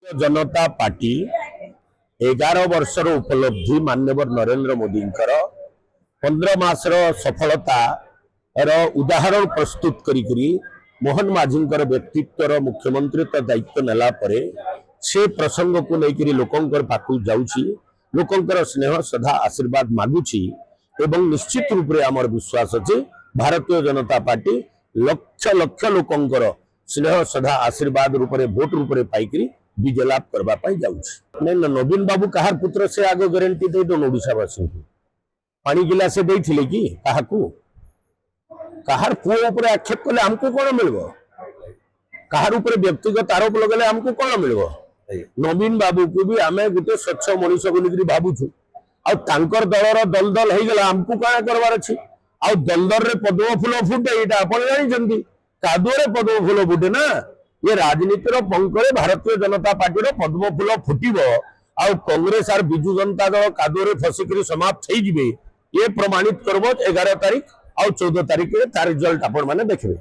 जनता party 11 वर्षर उपलब्धि माननीय नरेंद्र मोदी 15 मासर सफलता उदाहरण प्रस्तुत करी मोहन माझी व्यक्तित्व मुख्यमंत्री दायित्व नेला परे से प्रसंग को लेकर लोकंकर पाखु जाउछि, लोकंकर स्नेह सदा आशीर्वाद मागुछि एवं निश्चित रूप से आमर विश्वास अछि भारतीय जनता पार्टी लक्ष लक्ष लोकंकर स्नेह सदा आशीर्वाद रूप से भोट रूप से पाइकरी विजय लाभ करने जाऊँ। नवीन बाबू कहार पुत्र से आगे गारंटी दे दो ओडावासी को पानी गिलासे देथिले कि कहार पुओ ऊपर आक्षेप कले हमको कौन मिल, कहार ऊपर व्यक्तिगत आरोप लगले हमको कौन मिल। नवीन बाबू को भी आम गोटे स्वच्छ मनीष बोलिक भावुछु आर दलर दलदल हो गला हमको क्या करवार अच्छी आ दलदल रे पद्म फूल फुटे ये आप जानते कादुअरे पद्म फूल फुटे ना ये राजनीतिर पंखरे भारतीय जनता पार्टी पद्म फूल फुटब आ कांग्रेस आर बिजु जनता दल कादुअरे फसिक समाप्त हो ये प्रमाणित करब 11 तारीख और 14 तारीख तार रिजल्ट आपण माने देखबे।